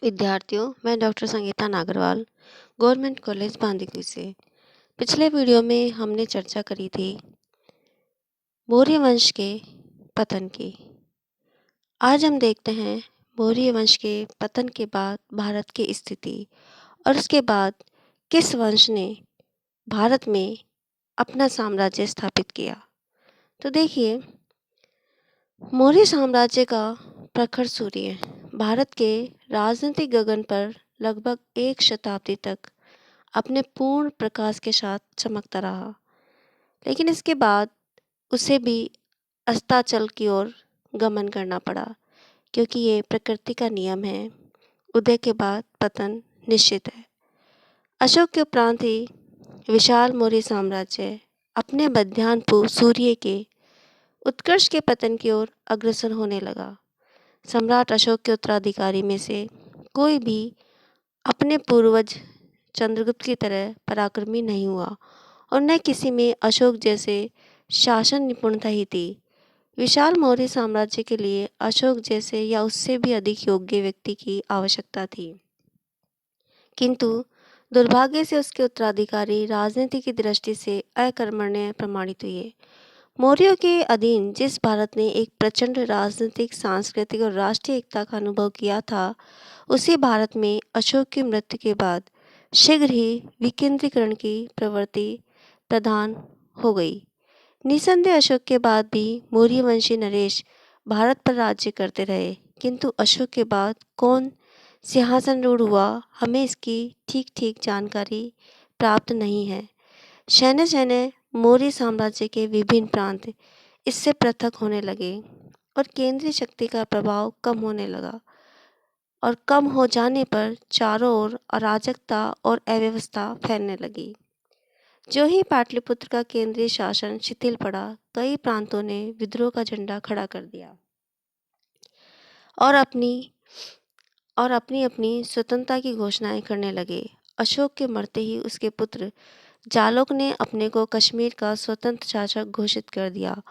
विद्यार्थियों, मैं doctor Sangeeta Nagarwal, government college Bandikui से। पिछले वीडियो में हमने चर्चा करी थी मौर्य वंश के पतन की। आज हम देखते हैं मौर्य वंश के पतन के बाद भारत की स्थिति और उसके बाद किस वंश ने भारत में अपना साम्राज्य स्थापित किया। तो देखिए, मौर्य साम्राज्य का प्रखर सूर्य भारत के राजनीतिक गगन पर लगभग एक शताब्दी तक अपने पूर्ण प्रकाश के साथ चमकता रहा, लेकिन इसके बाद उसे भी अस्ताचल की ओर गमन करना पड़ा, क्योंकि ये प्रकृति का नियम है। उदय के बाद पतन निश्चित है। अशोक के उपरांत ही विशाल मौर्य साम्राज्य अपने मध्यान्ह सूर्य के उत्कर्ष के पतन की ओर अग्रसर होने लगा। सम्राट अशोक के उत्तराधिकारी में से कोई भी अपने पूर्वज चंद्रगुप्त की तरह पराक्रमी नहीं हुआ और न किसी में अशोक जैसे शासन निपुणता ही थी। विशाल मौर्य साम्राज्य के लिए अशोक जैसे या उससे भी अधिक योग्य व्यक्ति की आवश्यकता थी, किंतु दुर्भाग्य से उसके उत्तराधिकारी राजनीति की दृष्टि से अकर्मण्य प्रमाणित हुए। मौर्यों के अधीन जिस भारत ने एक प्रचंड राजनीतिक, सांस्कृतिक और राष्ट्रीय एकता का अनुभव किया था, उसी भारत में अशोक की मृत्यु के बाद शीघ्र ही विकेंद्रीकरण की प्रवृत्ति प्रधान हो गई। निसंदेह अशोक के बाद भी मौर्य वंशी नरेश भारत पर राज्य करते रहे, किंतु अशोक के बाद कौन सिंहासन रूढ़ हुआ, हमें इसकी ठीक ठीक जानकारी प्राप्त नहीं है। शहने शहने मौर्य साम्राज्य के विभिन्न प्रांत इससे पृथक होने लगे और केंद्रीय शक्ति का प्रभाव कम होने लगा, और कम हो जाने पर चारों ओर अराजकता और अव्यवस्था फैलने लगी। जो ही पाटलिपुत्र का केंद्रीय शासन शिथिल पड़ा, कई प्रांतों ने विद्रोह का झंडा खड़ा कर दिया और अपनी अपनी स्वतंत्रता की घोषणाएं करने लगे। अशोक के मरते ही उसके पुत्र जालोक ने अपने को कश्मीर का स्वतंत्र शासक घोषित कर दिया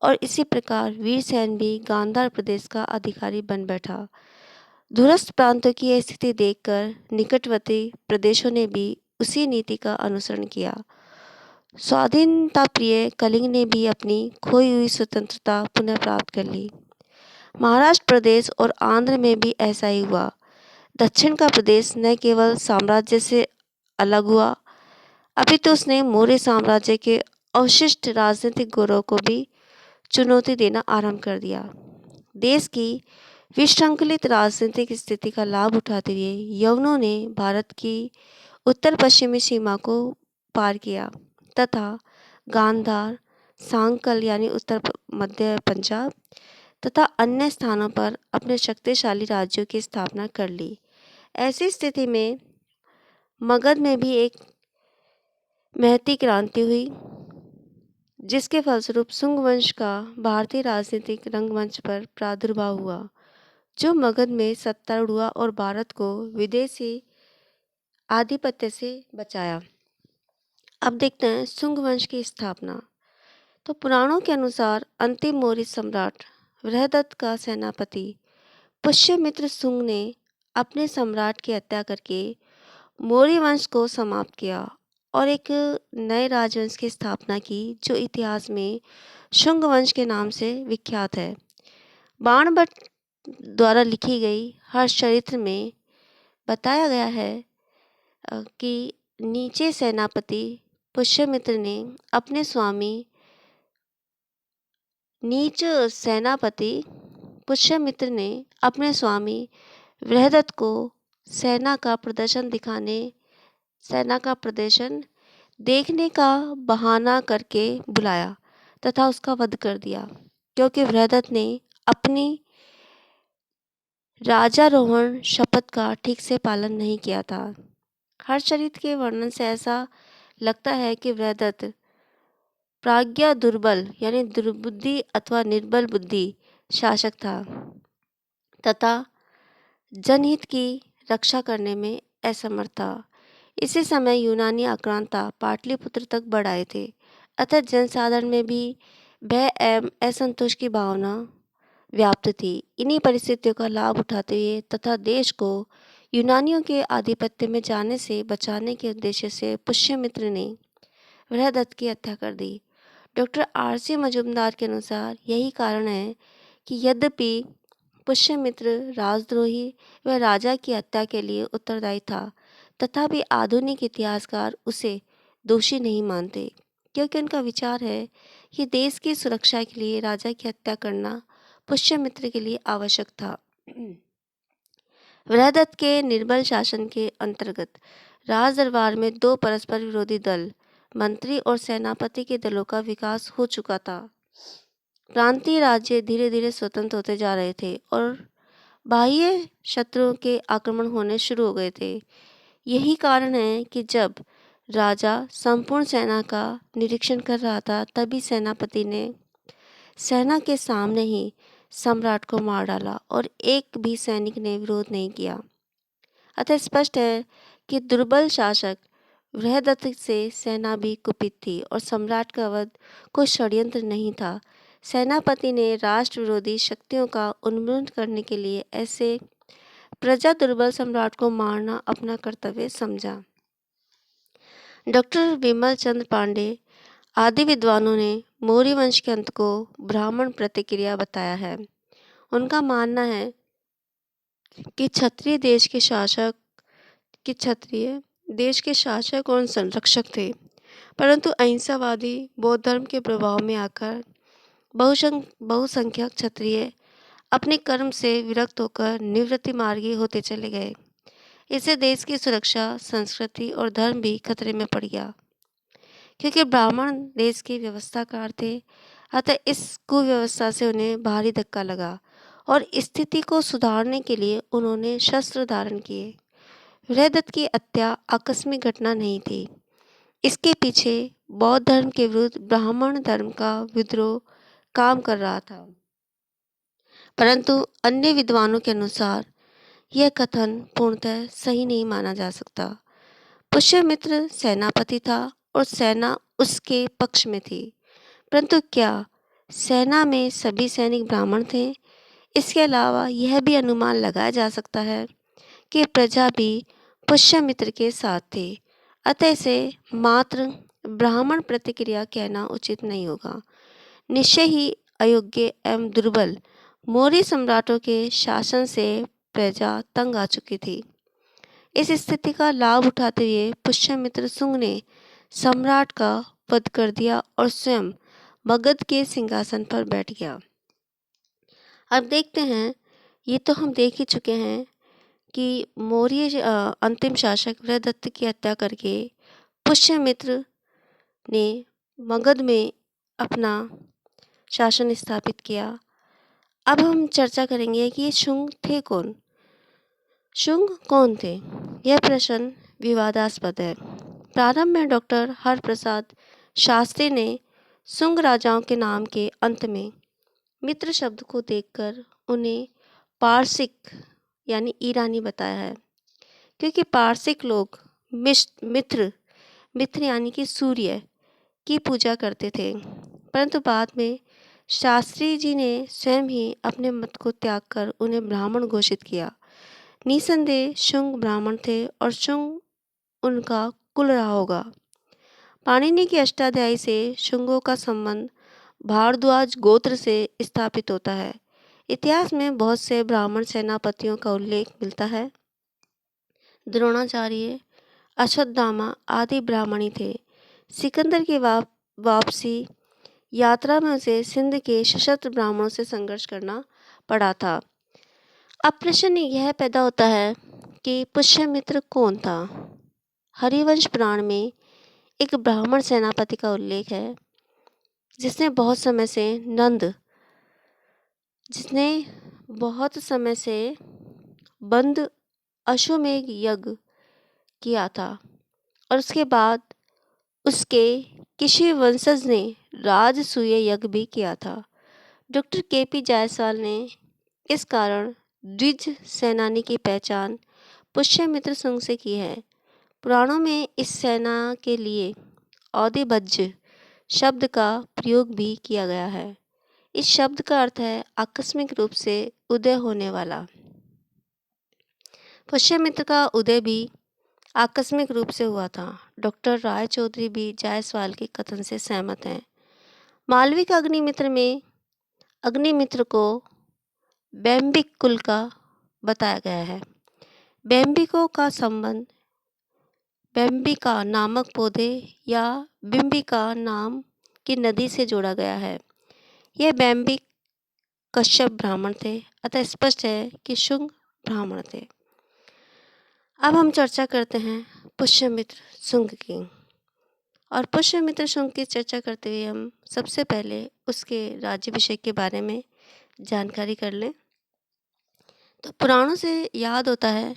और इसी प्रकार वीरसेन भी गांधार प्रदेश का अधिकारी बन बैठा। दूरस्थ प्रांतों की यह स्थिति देखकर निकटवर्ती प्रदेशों ने भी उसी नीति का अनुसरण किया। स्वाधीनता प्रिय कलिंग ने भी अपनी खोई हुई स्वतंत्रता पुनः प्राप्त कर ली। महाराष्ट्र प्रदेश और आंध्र में भी ऐसा ही हुआ। दक्षिण का प्रदेश न केवल साम्राज्य से अलग हुआ, अभी तो उसने मौर्य साम्राज्य के अवशिष्ट राजनीतिक गौरव को भी चुनौती देना आरंभ कर दिया। देश की विसंकलित राजनीतिक स्थिति का लाभ उठाते हुए यवनों ने भारत की उत्तर पश्चिमी सीमा को पार किया तथा गांधार, सांकल यानी उत्तर मध्य पंजाब तथा अन्य स्थानों पर अपने शक्तिशाली राज्यों की स्थापना कर ली। ऐसी स्थिति में मगध में भी एक महती क्रांति हुई, जिसके फलस्वरूप शुंग वंश का भारतीय राजनीतिक रंगमंच पर प्रादुर्भाव हुआ, जो मगध में सत्तारूढ़ हुआ और भारत को विदेशी आधिपत्य से बचाया। अब देखते हैं शुंग वंश की स्थापना। तो पुराणों के अनुसार अंतिम मौर्य सम्राट बृहदत्त का सेनापति पुष्यमित्र शुंग ने अपने सम्राट की हत्या करके मौर्य वंश को समाप्त किया और एक नए राजवंश की स्थापना की, जो इतिहास में शुंग वंश के नाम से विख्यात है। बाणभट्ट द्वारा लिखी गई हर्षचरित्र में बताया गया है कि नीचे सेनापति पुष्यमित्र ने अपने स्वामी बृहदत्त को सेना का प्रदर्शन देखने का बहाना करके बुलाया तथा उसका वध कर दिया, क्योंकि बृहदत्त ने अपनी राजारोहण शपथ का ठीक से पालन नहीं किया था। हर्षचरित्र के वर्णन से ऐसा लगता है कि बृहदत्त प्राज्ञा दुर्बल यानी दुर्बुद्धि अथवा निर्बल बुद्धि शासक था तथा जनहित की रक्षा करने में असमर्थ था। इसी समय यूनानी आक्रांता पाटलिपुत्र तक बढ़ आए थे, अतः जनसाधारण में भी भय एवं असंतोष की भावना व्याप्त थी। इन्हीं परिस्थितियों का लाभ उठाते हुए तथा देश को यूनानियों के आधिपत्य में जाने से बचाने के उद्देश्य से पुष्यमित्र ने बृहदत्त की हत्या कर दी। Doctor RC. मजूमदार के अनुसार यही कारण है कि यद्यपि पुष्यमित्र राजद्रोही व राजा की हत्या के लिए उत्तरदायी था, तथापि आधुनिक इतिहासकार उसे दोषी नहीं मानते, क्योंकि उनका विचार है कि देश की सुरक्षा के लिए राजा की हत्या करना पुष्यमित्र के लिए आवश्यक था। बृहदत्त के निर्बल शासन के अंतर्गत राज दरबार में दो परस्पर विरोधी दल, मंत्री और सेनापति के दलों का विकास हो चुका था। प्रांतीय राज्य धीरे धीरे स्वतंत्र होते जा रहे थे और बाह्य शत्रुओं के आक्रमण होने शुरू हो गए थे। यही कारण है कि जब राजा संपूर्ण सेना का निरीक्षण कर रहा था, तभी सेनापति ने सेना के सामने ही सम्राट को मार डाला और एक भी सैनिक ने विरोध नहीं किया। अतः स्पष्ट है कि दुर्बल शासक बृहदत्त से सेना भी कुपित थी और सम्राट का वध कोई षड्यंत्र नहीं था। सेनापति ने राष्ट्र विरोधी शक्तियों का उन्मूलन करने के लिए ऐसे प्रजा दुर्बल सम्राट को मारना अपना कर्तव्य समझा। डॉक्टर विमल चंद्र पांडे आदि विद्वानों ने मौर्य वंश के अंत को ब्राह्मण प्रतिक्रिया बताया है। उनका मानना है कि क्षत्रिय देश के शासक और संरक्षक थे, परंतु अहिंसावादी बौद्ध धर्म के प्रभाव में आकर बहुसंख्यक क्षत्रिय अपने कर्म से विरक्त होकर निवृत्ति मार्गी होते चले गए। इससे देश की सुरक्षा, संस्कृति और धर्म भी खतरे में पड़ गया। क्योंकि ब्राह्मण देश के व्यवस्थाकार थे, अतः इस कुव्यवस्था से उन्हें भारी धक्का लगा और स्थिति को सुधारने के लिए उन्होंने शस्त्र धारण किए। बृहदत्त की हत्या आकस्मिक घटना नहीं थी। इसके पीछे बौद्ध धर्म के विरुद्ध ब्राह्मण धर्म का विद्रोह काम कर रहा था। परंतु अन्य विद्वानों के अनुसार यह कथन पूर्णतः सही नहीं माना जा सकता। पुष्यमित्र सेनापति था और सेना उसके पक्ष में थी, परंतु क्या सेना में सभी सैनिक ब्राह्मण थे? इसके अलावा यह भी अनुमान लगाया जा सकता है कि प्रजा भी पुष्यमित्र के साथ थे, अतः इसे मात्र ब्राह्मण प्रतिक्रिया कहना उचित नहीं होगा। निश्चय ही अयोग्य एवं दुर्बल मौर्य सम्राटों के शासन से प्रजा तंग आ चुकी थी। इस स्थिति का लाभ उठाते हुए पुष्यमित्र शुंग ने सम्राट का वध कर दिया और स्वयं मगध के सिंहासन पर बैठ गया। अब देखते हैं, ये तो हम देख ही चुके हैं कि मौर्य अंतिम शासक बृहदत्त की हत्या करके पुष्यमित्र ने मगध में अपना शासन स्थापित किया। अब हम चर्चा करेंगे कि ये शुंग थे कौन। शुंग कौन थे? यह प्रश्न विवादास्पद है। प्रारंभ में डॉक्टर हरप्रसाद शास्त्री ने शुंग राजाओं के नाम के अंत में मित्र शब्द को देखकर उन्हें पारसिक यानी ईरानी बताया है, क्योंकि पारसिक लोग मित्र यानी कि सूर्य की पूजा करते थे। परंतु बाद में शास्त्री जी ने स्वयं ही अपने मत को त्याग कर उन्हें ब्राह्मण घोषित किया। निसंदेह शुंग ब्राह्मण थे और शुंग उनका कुल रहा होगा। पाणिनि की अष्टाध्यायी से शुंगों का संबंध भारद्वाज गोत्र से स्थापित होता है। इतिहास में बहुत से ब्राह्मण सेनापतियों का उल्लेख मिलता है। द्रोणाचार्य, अश्वत्थामा आदि ब्राह्मणी थे। सिकंदर की वापसी यात्रा में उसे सिंध के सशस्त्र ब्राह्मणों से संघर्ष करना पड़ा था। अब प्रश्न यह पैदा होता है कि पुष्यमित्र कौन था? हरिवंश पुराण में एक ब्राह्मण सेनापति का उल्लेख है जिसने बहुत समय से बंद अश्वमेध यज्ञ किया था और उसके बाद उसके किसी वंशज ने राजसूय यज्ञ भी किया था। Doctor KP. जायसवाल ने इस कारण द्विज सेनानी की पहचान पुष्यमित्र शुंग से की है। पुराणों में इस सेना के लिए औदिभज्य शब्द का प्रयोग भी किया गया है। इस शब्द का अर्थ है आकस्मिक रूप से उदय होने वाला। पुष्यमित्र का उदय भी आकस्मिक रूप से हुआ था। डॉक्टर राय चौधरी भी जायसवाल के कथन से सहमत हैं। मालविक अग्निमित्र को बैम्बिक कुल का बताया गया है। बैम्बिकों का संबंध बैम्बिका नामक पौधे या बिम्बिका नाम की नदी से जोड़ा गया है। यह बैम्बिक कश्यप ब्राह्मण थे, अतः स्पष्ट है कि शुंग ब्राह्मण थे। अब हम चर्चा करते हैं पुष्यमित्र शुंग की। और पुष्यमित्र शुंग की चर्चा करते हुए हम सबसे पहले उसके राज्याभिषेक के बारे में जानकारी कर लें। तो पुराणों से याद होता है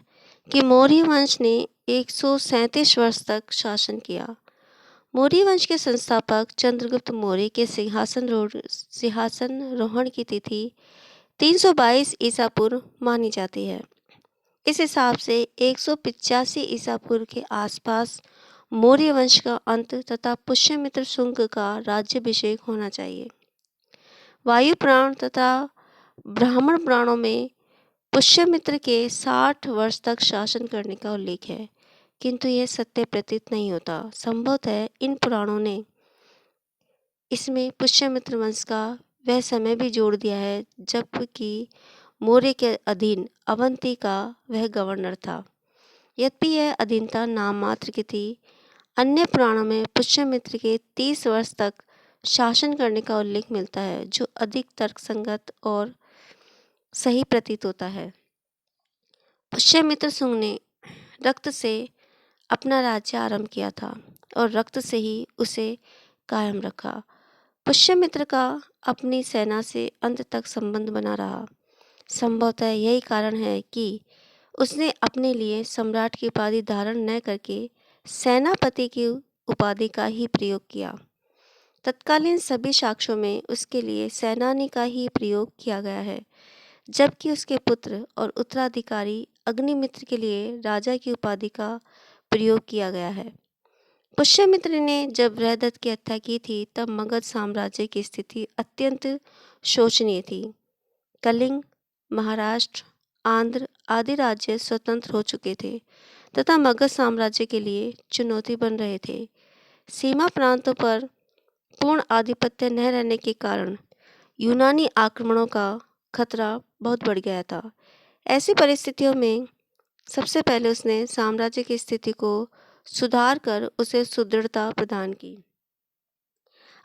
कि मौर्य वंश ने 137 वर्ष तक शासन किया। मौर्य वंश के संस्थापक चंद्रगुप्त मौर्य के सिंहासन रोहण की तिथि 322 ईसा पूर्व मानी जाती है। इस हिसाब से 185 ईसा पूर्व के आसपास मौर्य वंश का अंत तथा पुष्यमित्र शुंग का राज्याभिषेक होना चाहिए। वायु पुराण तथा ब्राह्मण पुराणों में पुष्यमित्र के 60 वर्ष तक शासन करने का उल्लेख है, किंतु यह सत्य प्रतीत नहीं होता। संभवतः इन पुराणों ने इसमें पुष्यमित्र वंश का वह समय भी जोड़ दिया है जबकि मौर्य के अधीन अवंती का वह गवर्नर था। यद्यपि यह अधीनता नाम मात्र की थी। अन्य पुराणों में पुष्यमित्र के 30 वर्ष तक शासन करने का उल्लेख मिलता है, जो अधिक तर्कसंगत और सही प्रतीत होता है। पुष्यमित्र शुंग ने रक्त से अपना राज्य आरंभ किया था और रक्त से ही उसे कायम रखा। पुष्यमित्र का अपनी सेना से अंत तक संबंध बना रहा। संभवतः यही कारण है कि उसने अपने लिए सम्राट की उपाधि धारण न करके सेनापति की उपाधि का ही प्रयोग किया। तत्कालीन सभी साक्ष्यों में उसके लिए सेनानी का ही प्रयोग किया गया है, जबकि उसके पुत्र और उत्तराधिकारी अग्निमित्र के लिए राजा की उपाधि का प्रयोग किया गया है। पुष्यमित्र ने जब बृहदत्त की हत्या की थी तब मगध साम्राज्य की स्थिति अत्यंत शोचनीय थी। कलिंग, महाराष्ट्र, आंध्र आदि राज्य स्वतंत्र हो चुके थे तथा मगध साम्राज्य के लिए चुनौती बन रहे थे। सीमा प्रांतों पर पूर्ण आधिपत्य न रहने के कारण यूनानी आक्रमणों का खतरा बहुत बढ़ गया था। ऐसी परिस्थितियों में सबसे पहले उसने साम्राज्य की स्थिति को सुधार कर उसे सुदृढ़ता प्रदान की।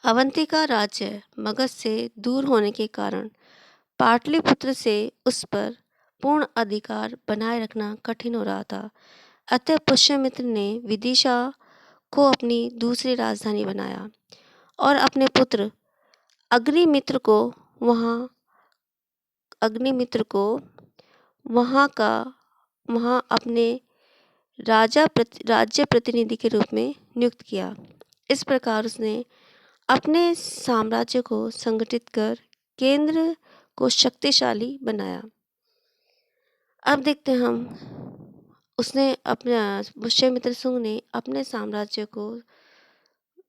अवंती का राज्य मगध से दूर होने के कारण पाटलिपुत्र से उस पर पूर्ण अधिकार बनाए रखना कठिन हो रहा था। अतः पुष्यमित्र ने विदिशा को अपनी दूसरी राजधानी बनाया और अपने पुत्र अग्निमित्र को वहाँ अपने राज्य प्रतिनिधि के रूप में नियुक्त किया। इस प्रकार उसने अपने साम्राज्य को संगठित कर केंद्र को शक्तिशाली बनाया। अब देखते हैं हम पुष्यमित्र शुंग ने अपने साम्राज्य को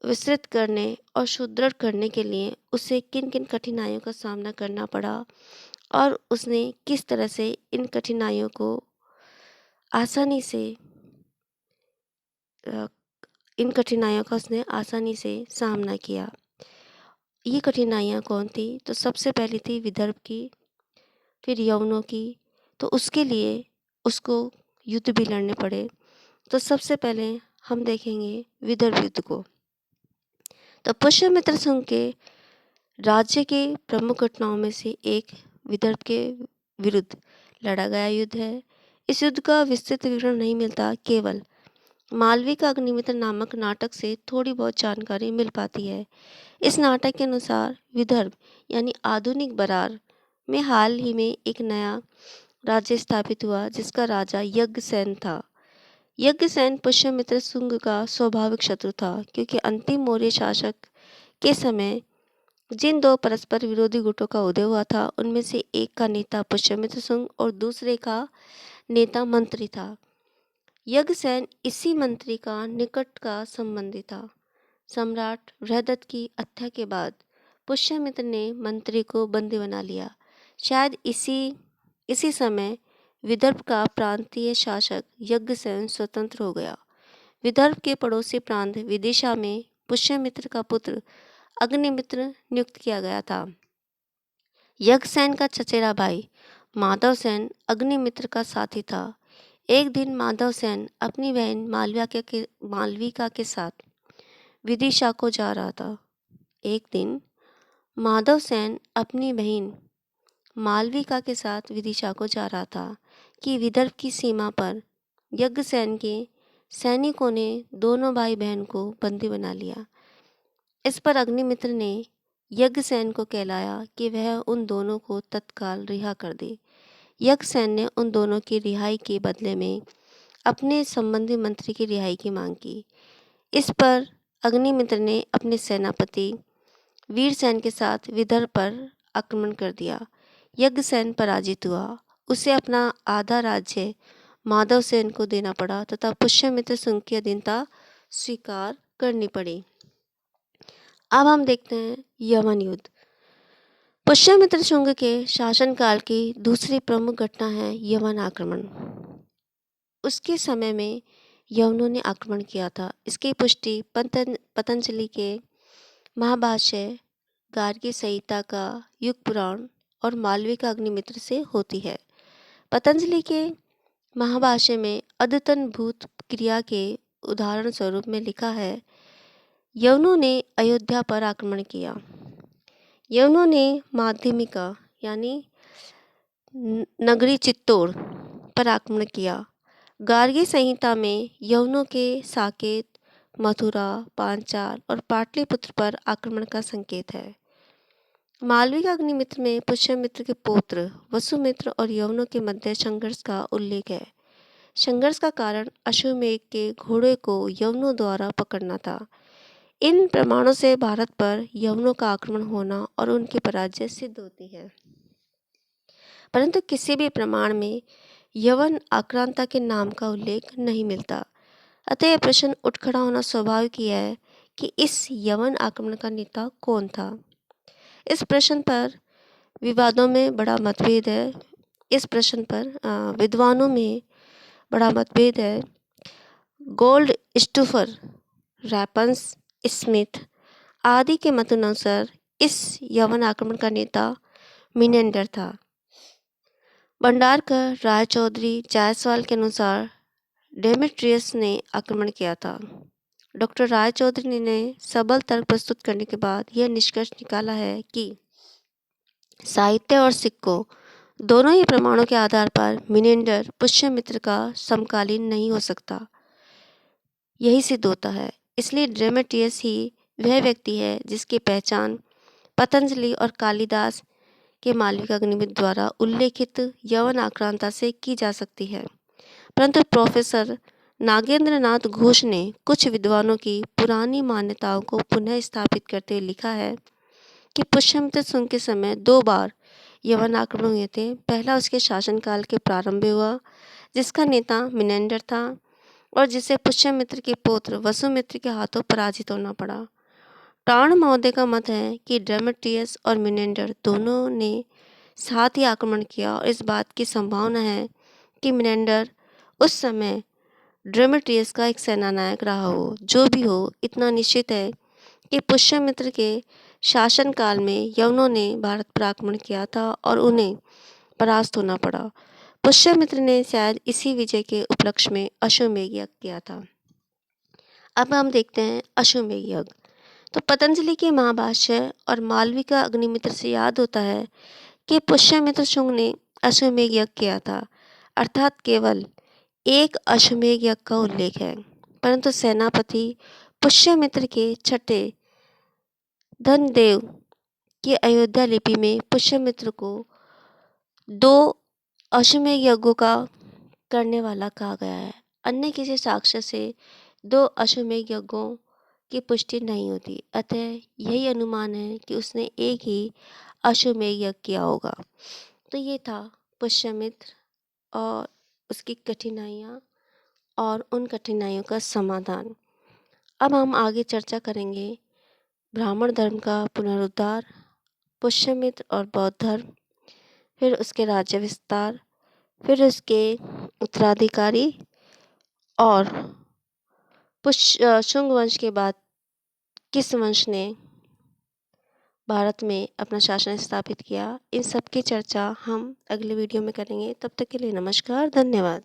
विस्तृत करने और सुदृढ़ करने के लिए उसे किन किन कठिनाइयों का सामना करना पड़ा और उसने किस तरह से इन कठिनाइयों का उसने आसानी से सामना किया। ये कठिनाइयाँ कौन थी? तो सबसे पहली थी विदर्भ की, फिर यवनों की। तो उसके लिए उसको युद्ध भी लड़ने पड़े। तो सबसे पहले हम देखेंगे विदर्भ युद्ध को। तो पुष्यमित्र शुंग के राज्य के प्रमुख घटनाओं में से एक विदर्भ के विरुद्ध लड़ा गया युद्ध है। इस युद्ध का विस्तृत विवरण नहीं मिलता, केवल मालवी का अग्निमित्र नामक नाटक से थोड़ी बहुत जानकारी मिल पाती है। इस नाटक के अनुसार विदर्भ यानी आधुनिक बरार में हाल ही में एक नया राज्य स्थापित हुआ जिसका राजा यज्ञसेन था। यज्ञसेन पुष्यमित्र शुंग का स्वाभाविक शत्रु था, क्योंकि अंतिम मौर्य शासक के समय जिन दो परस्पर विरोधी गुटों का उदय हुआ था उनमें से एक का नेता पुष्यमित्र शुंग और दूसरे का नेता मंत्री था। यज्ञसेन इसी मंत्री का निकट का संबंधी था। सम्राट बृहदत्त की हत्या के बाद पुष्यमित्र ने मंत्री को बंदी बना लिया। शायद इसी समय विदर्भ का प्रांतीय शासक यज्ञसेन स्वतंत्र हो गया। विदर्भ के पड़ोसी प्रांत विदिशा में पुष्यमित्र का पुत्र अग्निमित्र नियुक्त किया गया था। यज्ञसेन का चचेरा भाई माधवसेन अग्निमित्र का साथी था। एक दिन माधवसेन अपनी बहन मालविका के साथ विदिशा को जा रहा था। एक दिन माधवसेन अपनी बहन मालविका के साथ विदिशा को जा रहा था कि विदर्भ की सीमा पर यज्ञसेन के सैनिकों ने दोनों भाई बहन को बंदी बना लिया। इस पर अग्निमित्र ने यज्ञसेन को कहलाया कि वह उन दोनों को तत्काल रिहा कर दे। यज्ञसेन ने उन दोनों की रिहाई के बदले में अपने संबंधी मंत्री की रिहाई की मांग की। इस पर अग्निमित्र ने अपने सेनापति वीरसेन के साथ विदर्भ पर आक्रमण कर दिया। यज्ञसेन पराजित हुआ। उसे अपना आधा राज्य माधवसेन को देना पड़ा तथा पुष्यमित्र शुंग की अधीनता स्वीकार करनी पड़ी। अब हम देखते हैं यवन युद्ध। पुष्यमित्र शुंग के शासनकाल की दूसरी प्रमुख घटना है यवन आक्रमण। उसके समय में यवनों ने आक्रमण किया था। इसकी पुष्टि पतंजलि के महाभाष्य, गार्गी संहिता का युग पुराण और मालवी का अग्निमित्र से होती है। पतंजलि के महाभाष्य में अद्यतन भूत क्रिया के उदाहरण स्वरूप में लिखा है, यवनों ने अयोध्या पर आक्रमण किया। यवनों ने माध्यमिका यानी नगरी चित्तौड़ पर आक्रमण किया। गार्गी संहिता में यवनों के साकेत, मथुरा, पांचाल और पाटलिपुत्र पर आक्रमण का संकेत है। मालवी का अग्निमित्र में पुष्यमित्र के पौत्र वसुमित्र और यवनों के मध्य संघर्ष का उल्लेख है। संघर्ष का कारण अश्वमेध के घोड़े को यवनों द्वारा पकड़ना था। इन प्रमाणों से भारत पर यवनों का आक्रमण होना और उनकी पराजय सिद्ध होती है। परंतु किसी भी प्रमाण में यवन आक्रांता के नाम का उल्लेख नहीं मिलता। अतः यह प्रश्न उठ खड़ा होना स्वाभाविक ही है कि इस यवन आक्रमण का नेता कौन था। इस प्रश्न पर विवादों में बड़ा मतभेद है। इस प्रश्न पर विद्वानों में बड़ा मतभेद है। गोल्ड स्टूफर, रैपन्स, स्मिथ आदि के मतानुसार इस यवन आक्रमण का नेता मिनेंडर था। भंडारकर, रायचौधरी, जायसवाल के अनुसार डेमेट्रियस ने आक्रमण किया था। डॉक्टर रायचौधरी ने सबल तर्क प्रस्तुत करने के बाद यह निष्कर्ष निकाला है कि साहित्य और सिक्कों दोनों ही प्रमाणों के आधार पर मिनेंडर पुष्यमित्र का समकालीन नहीं हो सकता। यही सिद्ध होता है। इसलिए डेमेट्रियस ही वह व्यक्ति है जिसकी पहचान पतंजलि और कालिदास के मालवी का अग्निमित्र द्वारा उल्लेखित यवन आक्रांता से की जा सकती है। परंतु प्रोफेसर नागेंद्र नाथ घोष ने कुछ विद्वानों की पुरानी मान्यताओं को पुनः स्थापित करते हुए लिखा है कि पुष्यमित्र शुंग के समय 2 बार यवन आक्रमण हुए थे। पहला उसके शासनकाल के प्रारंभ में हुआ, जिसका नेता मिनेंडर था और जिसे पुष्यमित्र के पुत्र वसुमित्र के हाथों पराजित होना पड़ा। टार्ण महोदय का मत है कि डेमेट्रियस और मिनेंडर दोनों ने साथ ही आक्रमण किया और इस बात की संभावना है कि मिनेंडर उस समय डेमेट्रियस का एक सेनानायक रहा हो। जो भी हो, इतना निश्चित है कि पुष्यमित्र के शासनकाल में यवनों ने भारत पर आक्रमण किया था और उन्हें परास्त होना पड़ा। पुष्यमित्र ने शायद इसी विजय के उपलक्ष्य में अश्वमेध यज्ञ किया था। अब हम देखते हैं अश्वमेध यज्ञ। तो पतंजलि के महाभाष्य और मालवी का अग्निमित्र से याद होता है कि पुष्यमित्र शुंग ने अश्वमेध यज्ञ किया था, अर्थात केवल एक अश्वमेध यज्ञ का उल्लेख है। परंतु सेनापति पुष्यमित्र के छठे धनदेव की अयोध्या लिपि में पुष्यमित्र को 2 अश्वमेध यज्ञों का करने वाला कहा गया है। अन्य किसी साक्ष्य से 2 अश्वमेध यज्ञों की पुष्टि नहीं होती। अतः यही अनुमान है कि उसने एक ही अश्वमेध यज्ञ किया होगा। तो ये था पुष्यमित्र और उसकी कठिनाइयाँ और उन कठिनाइयों का समाधान। अब हम आगे चर्चा करेंगे ब्राह्मण धर्म का पुनरुद्धार, पुष्यमित्र और बौद्ध धर्म, फिर उसके राज्य विस्तार, फिर उसके उत्तराधिकारी और शुंग वंश के बाद किस वंश ने भारत में अपना शासन स्थापित किया, इन सब की चर्चा हम अगले वीडियो में करेंगे। तब तक के लिए नमस्कार, धन्यवाद।